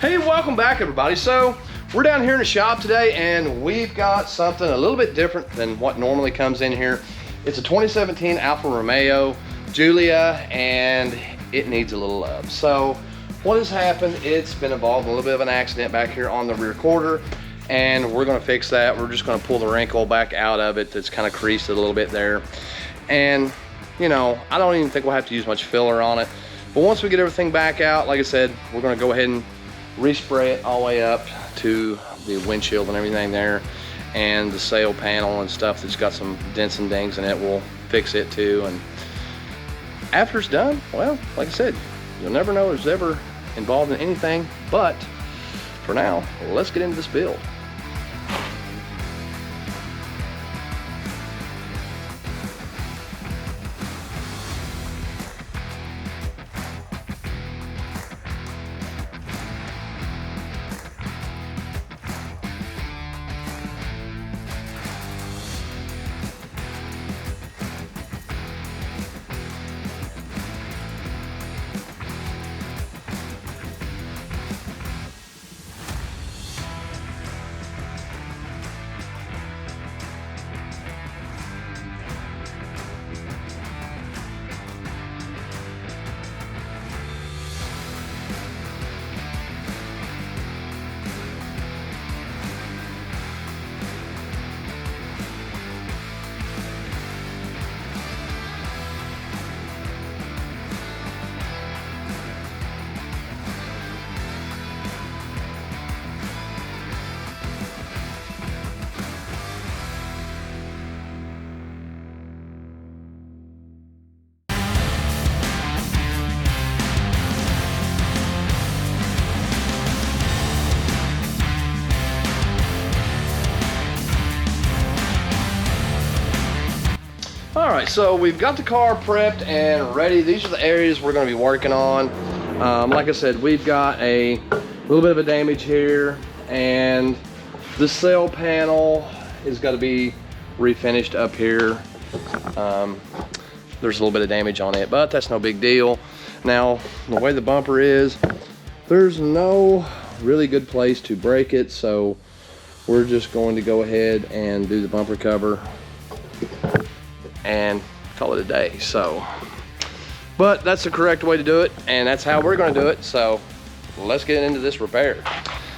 Hey, welcome back everybody. So we're down here in the shop today and we've got something a little bit different than what normally comes in here. It's a 2017 Alfa Romeo Giulia and it needs a little love. So what has happened, it's been involved in a little bit of an accident back here on the rear quarter, and we're going to fix that. We're just going to pull the wrinkle back out of it that's kind of creased it a little bit there. And you know, I don't even think we'll have to use much filler on it. But once we get everything back out, like I said, we're going to go ahead and respray it all the way up to the windshield and everything there, and the sail panel and stuff that's got some dents and dings in it, we'll fix it too. And after it's done, well, like I said, you'll never know it's ever involved in anything. But for now, let's get into this build. All right, so we've got the car prepped and ready. These are the areas we're going to be working on. Like I said, we've got a little bit of a damage here, and the sail panel is got to be refinished up here. There's a little bit of damage on it, but that's no big deal. Now, the way the bumper is, there's no really good place to break it, so we're just going to go ahead and do the bumper cover and call it a day. So, but that's the correct way to do it, and that's how we're going to do it. So let's get into this repair.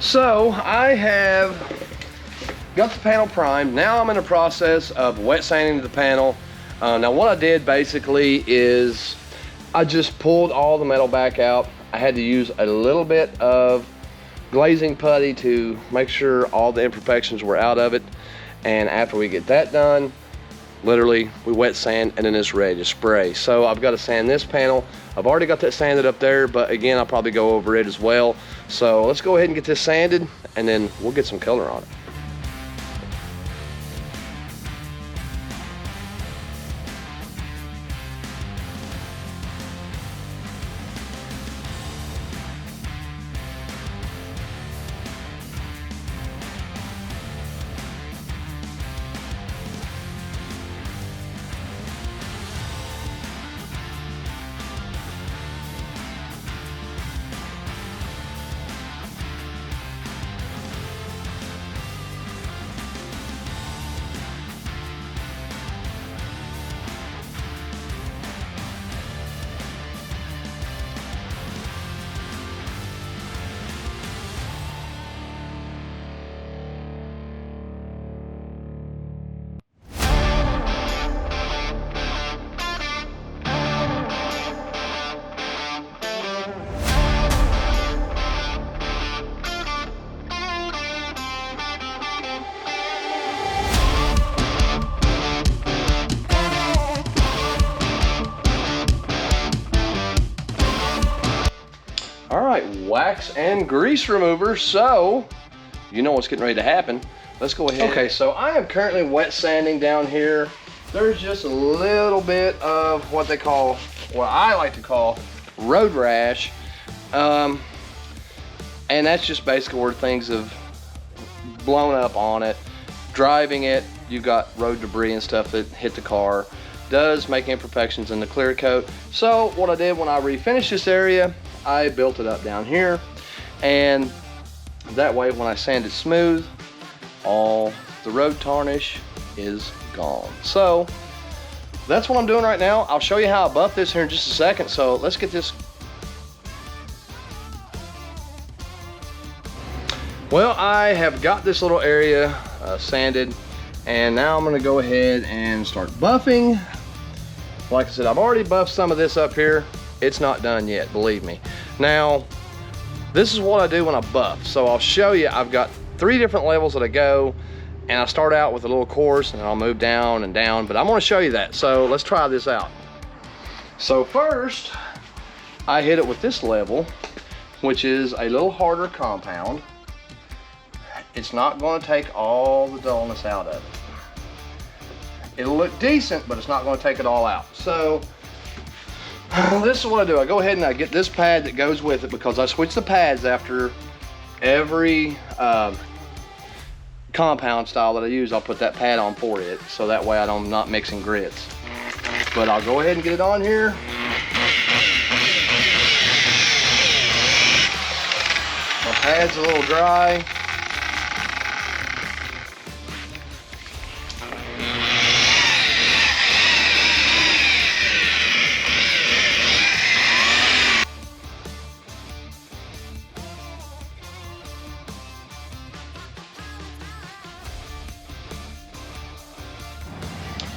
So I have got the panel primed. Now I'm in the process of wet sanding the panel. Now what I did basically is I just pulled all the metal back out. I had to use a little bit of glazing putty to make sure all the imperfections were out of it, and after we get that done, literally we wet sand and then it's ready to spray. So I've got to sand this panel. I've already got that sanded up there, but again, I'll probably go over it as well. So let's go ahead and get this sanded and then we'll get some color on it. All right, wax and grease remover. So you know what's getting ready to happen. Let's go ahead. Okay, so I am currently wet sanding down here. There's just a little bit of what they call, what I like to call, road rash. And that's just basically where things have blown up on it. Driving it, you've got road debris and stuff that hit the car. Does make imperfections in the clear coat. So what I did when I refinished this area, I built it up down here. And that way when I sand it smooth, all the road tarnish is gone. So that's what I'm doing right now. I'll show you how I buff this here in just a second. So let's get this. Well, I have got this little area sanded, and now I'm gonna go ahead and start buffing. Like I said, I've already buffed some of this up here. It's not done yet, believe me. Now, this is what I do when I buff. So I'll show you, I've got 3 different levels that I go, and I start out with a little coarse, and I'll move down and down, but I'm gonna show you that. So let's try this out. So first, I hit it with this level, which is a little harder compound. It's not gonna take all the dullness out of it. It'll look decent, but it's not gonna take it all out. So, this is what I do. I go ahead and I get this pad that goes with it, because I switch the pads after every compound style that I use. I'll put that pad on for it, so that way I'm not mixing grits. But I'll go ahead and get it on here. My pad's a little dry.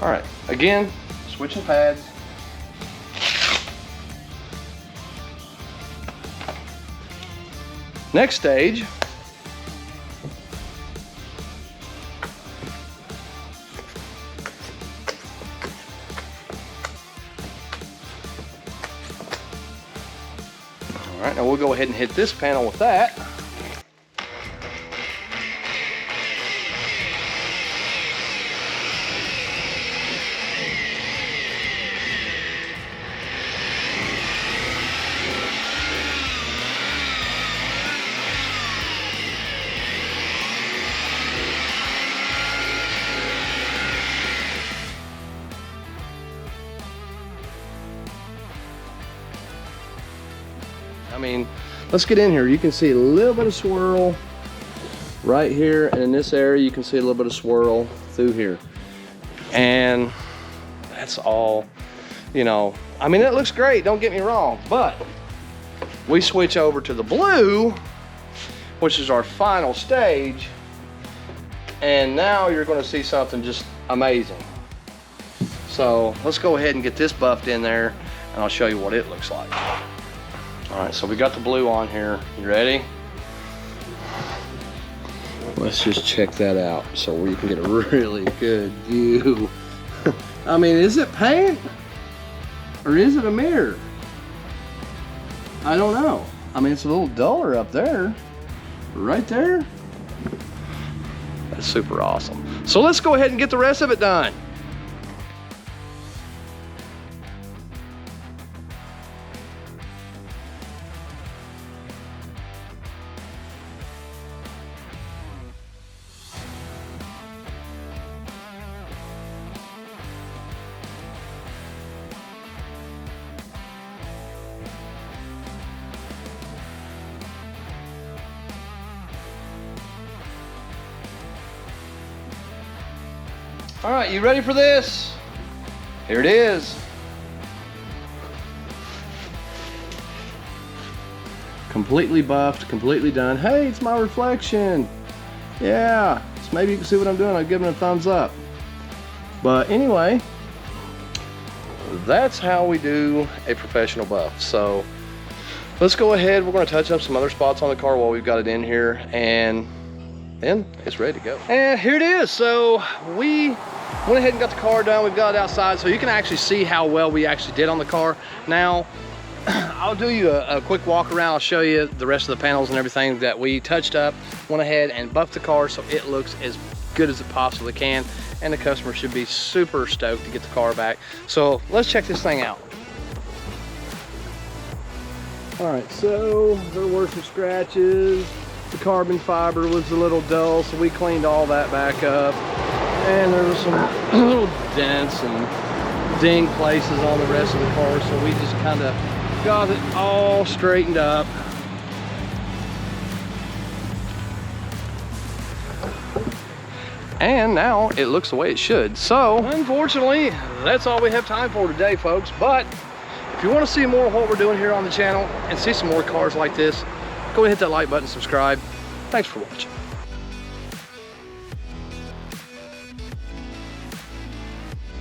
All right, again, switching pads. Next stage, all right, now we'll go ahead and hit this panel with that. I mean, let's get in here. You can see a little bit of swirl right here, and in this area you can see a little bit of swirl through here. And that's all, you know, I mean, it looks great, don't get me wrong, but we switch over to the blue, which is our final stage, and now you're going to see something just amazing. So let's go ahead and get this buffed in there, and I'll show you what it looks like. All right, so we got the blue on here. You ready? Let's just check that out so we can get a really good view. I mean, is it paint or is it a mirror? I don't know. I mean, it's a little duller up there. Right there. That's super awesome. So let's go ahead and get the rest of it done. All right, you ready for this? Here it is. Completely buffed, completely done. Hey, it's my reflection. Yeah, so maybe you can see what I'm doing. I'll give it a thumbs up. But anyway, that's how we do a professional buff. So let's go ahead. We're going to touch up some other spots on the car while we've got it in here, and then it's ready to go. And here it is. So we went ahead and got the car done. We've got it outside, so you can actually see how well we actually did on the car. Now, I'll do you a quick walk around. I'll show you the rest of the panels and everything that we touched up. Went ahead and buffed the car so it looks as good as it possibly can, and the customer should be super stoked to get the car back. So let's check this thing out. All right, so there were some scratches. The carbon fiber was a little dull, so we cleaned all that back up. And there was some little dents and ding places on the rest of the car, so we just kind of got it all straightened up. and now it looks the way it should. So unfortunately, that's all we have time for today, folks. But if you want to see more of what we're doing here on the channel and see some more cars like this, go ahead and hit that like button, subscribe. Thanks for watching.